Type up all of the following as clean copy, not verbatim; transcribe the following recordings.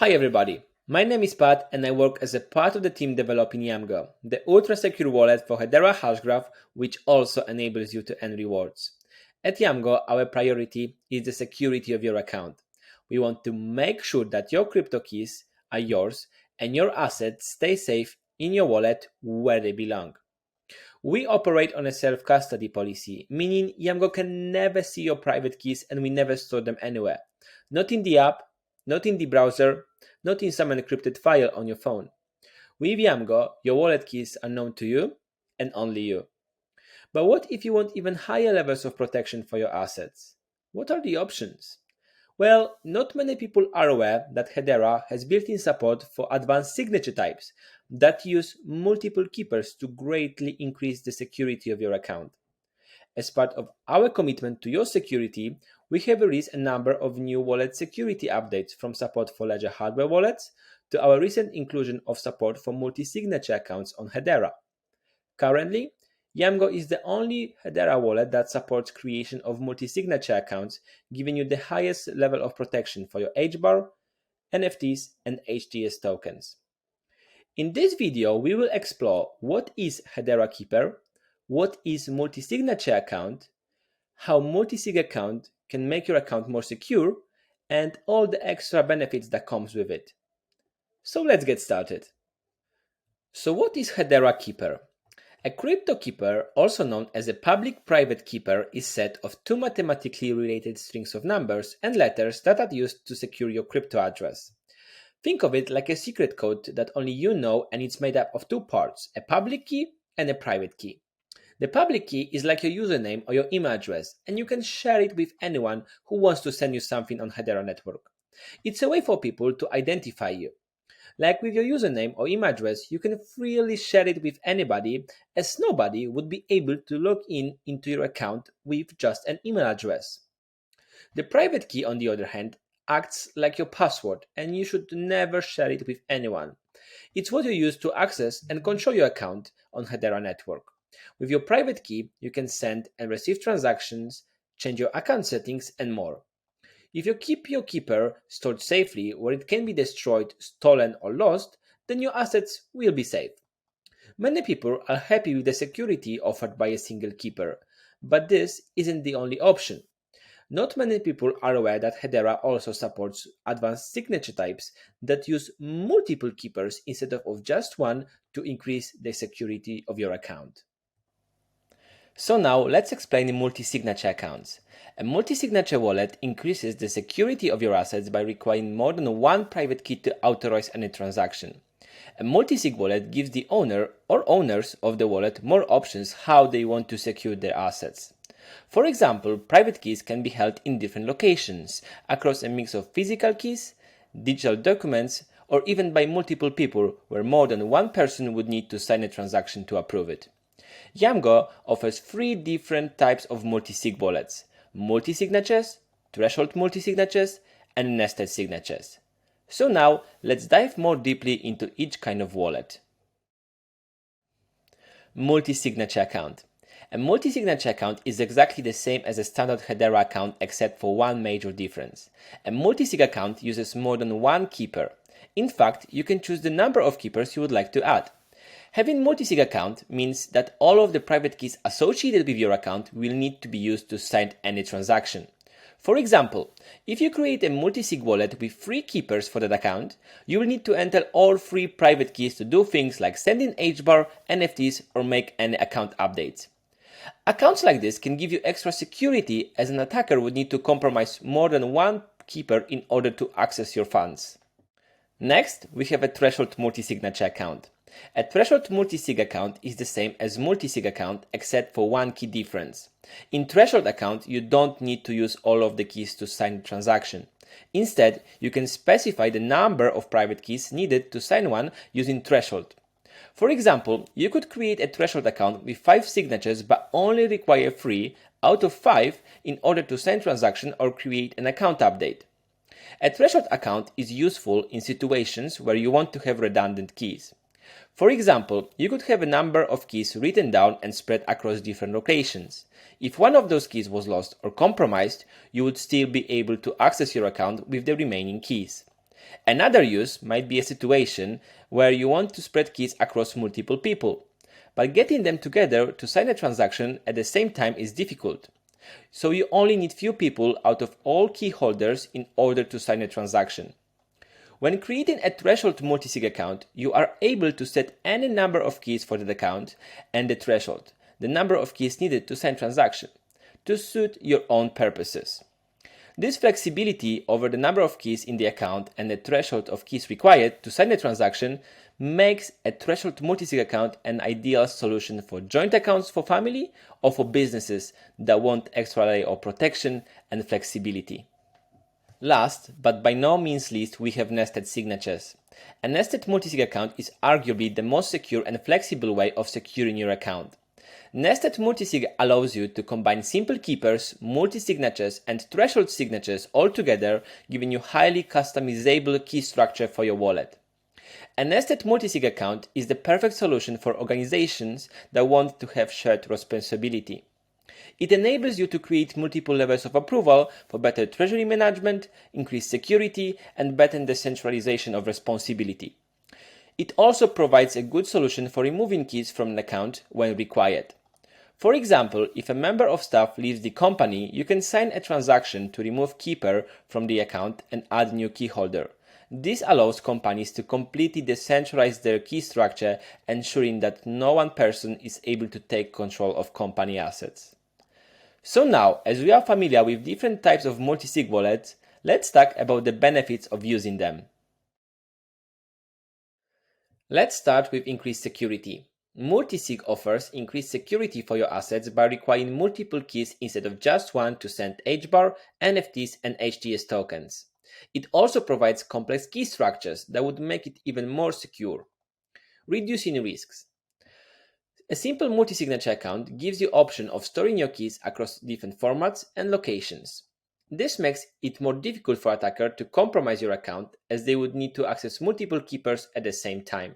Hi everybody, my name is Pat and I work as a part of the team developing Yamgo, the ultra-secure wallet for Hedera Hashgraph, which also enables you to earn rewards. At Yamgo, our priority is the security of your account. We want to make sure that your crypto keys are yours and your assets stay safe in your wallet where they belong. We operate on a self-custody policy, meaning Yamgo can never see your private keys and we never store them anywhere. Not in the app, not in the browser, not in some encrypted file on your phone. With Yamgo, your wallet keys are known to you and only you. But what if you want even higher levels of protection for your assets? What are the options? Well, not many people are aware that Hedera has built-in support for advanced signature types that use multiple keepers to greatly increase the security of your account. As part of our commitment to your security, we have released a number of new wallet security updates, from support for ledger hardware wallets to our recent inclusion of support for multi-signature accounts on Hedera. Currently, Yamgo is the only Hedera wallet that supports creation of multi-signature accounts, giving you the highest level of protection for your HBAR, NFTs, and HTS tokens. In this video, we will explore what is Hedera Keeper, what is multi-signature account, how multi-sig account can make your account more secure, and all the extra benefits that comes with it. So let's get started. So what is Hedera Keeper? A crypto keeper, also known as a public-private keeper, is a set of two mathematically related strings of numbers and letters that are used to secure your crypto address. Think of it like a secret code that only you know, and it's made up of two parts, a public key and a private key. The public key is like your username or your email address, and you can share it with anyone who wants to send you something on Hedera network. It's a way for people to identify you. Like with your username or email address, you can freely share it with anybody, as nobody would be able to log into your account with just an email address. The private key, on the other hand, acts like your password, and you should never share it with anyone. It's what you use to access and control your account on Hedera network. With your private key, you can send and receive transactions, change your account settings, and more. If you keep your keeper stored safely where it can be destroyed, stolen, or lost, then your assets will be safe. Many people are happy with the security offered by a single keeper, but this isn't the only option. Not many people are aware that Hedera also supports advanced signature types that use multiple keepers instead of just one to increase the security of your account. So now let's explain multi-signature accounts. A multi-signature wallet increases the security of your assets by requiring more than one private key to authorize any transaction. A multi-sig wallet gives the owner or owners of the wallet more options how they want to secure their assets. For example, private keys can be held in different locations, across a mix of physical keys, digital documents, or even by multiple people, where more than one person would need to sign a transaction to approve it. Yamgo offers three different types of multi-sig wallets: multi-signatures, threshold multi-signatures, and nested signatures. So now let's dive more deeply into each kind of wallet. Multi-signature account. A multi-signature account is exactly the same as a standard Hedera account, except for one major difference. A multi-sig account uses more than one keeper. In fact, you can choose the number of keepers you would like to add. Having multi-sig account means that all of the private keys associated with your account will need to be used to sign any transaction. For example, if you create a multi-sig wallet with 3 keepers for that account, you will need to enter all 3 private keys to do things like sending HBAR, NFTs, or make any account updates. Accounts like this can give you extra security, as an attacker would need to compromise more than one keeper in order to access your funds. Next, we have a threshold multi-signature account. A threshold multi-sig account is the same as multi-sig account, except for one key difference. In threshold account, you don't need to use all of the keys to sign the transaction. Instead, you can specify the number of private keys needed to sign one using threshold. For example, you could create a threshold account with 5 signatures but only require 3 out of 5 in order to sign transaction or create an account update. A threshold account is useful in situations where you want to have redundant keys. For example, you could have a number of keys written down and spread across different locations. If one of those keys was lost or compromised, you would still be able to access your account with the remaining keys. Another use might be a situation where you want to spread keys across multiple people, but getting them together to sign a transaction at the same time is difficult. So you only need few people out of all key holders in order to sign a transaction. When creating a threshold multi-sig account, you are able to set any number of keys for that account and the threshold, the number of keys needed to sign transaction, to suit your own purposes. This flexibility over the number of keys in the account and the threshold of keys required to sign a transaction makes a threshold multi-sig account an ideal solution for joint accounts for family or for businesses that want extra layer of protection and flexibility. Last, but by no means least, we have nested signatures. A nested multi-sig account is arguably the most secure and flexible way of securing your account. Nested multi-sig allows you to combine simple keepers, multi-signatures, and threshold signatures all together, giving you highly customizable key structure for your wallet. A nested multi-sig account is the perfect solution for organizations that want to have shared responsibility. It enables you to create multiple levels of approval for better treasury management, increased security, and better decentralization of responsibility. It also provides a good solution for removing keys from an account when required. For example, if a member of staff leaves the company, you can sign a transaction to remove keeper from the account and add new key holder. This allows companies to completely decentralize their key structure, ensuring that no one person is able to take control of company assets. So now, as we are familiar with different types of multi-sig wallets, let's talk about the benefits of using them. Let's start with increased security. Multi-sig offers increased security for your assets by requiring multiple keys instead of just one to send HBAR, NFTs, and HTS tokens. It also provides complex key structures that would make it even more secure. Reducing risks. A simple multi-signature account gives you option of storing your keys across different formats and locations. This makes it more difficult for attacker to compromise your account, as they would need to access multiple keepers at the same time.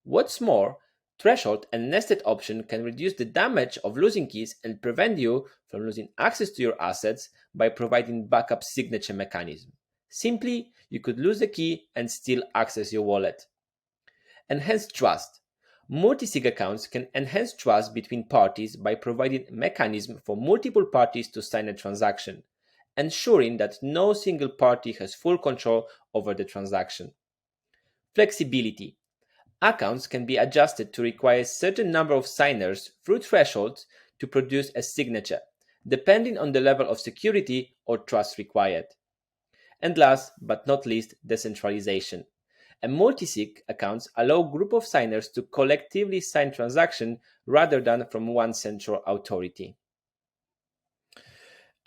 What's more, threshold and nested option can reduce the damage of losing keys and prevent you from losing access to your assets by providing backup signature mechanism. Simply, you could lose the key and still access your wallet. Enhanced trust. Multi-sig accounts can enhance trust between parties by providing a mechanism for multiple parties to sign a transaction, ensuring that no single party has full control over the transaction. Flexibility. Accounts can be adjusted to require a certain number of signers through thresholds to produce a signature, depending on the level of security or trust required. And last but not least, decentralization. A multi-sig accounts allow a group of signers to collectively sign transactions rather than from one central authority.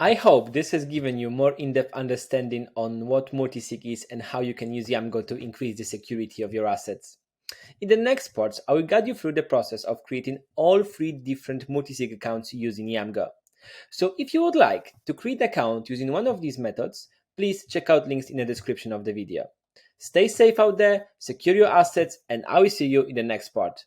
I hope this has given you more in-depth understanding on what multi-sig is and how you can use Yamgo to increase the security of your assets. In the next parts, I will guide you through the process of creating all three different multi-sig accounts using Yamgo. So if you would like to create an account using one of these methods, please check out links in the description of the video. Stay safe out there, secure your assets, and I will see you in the next part.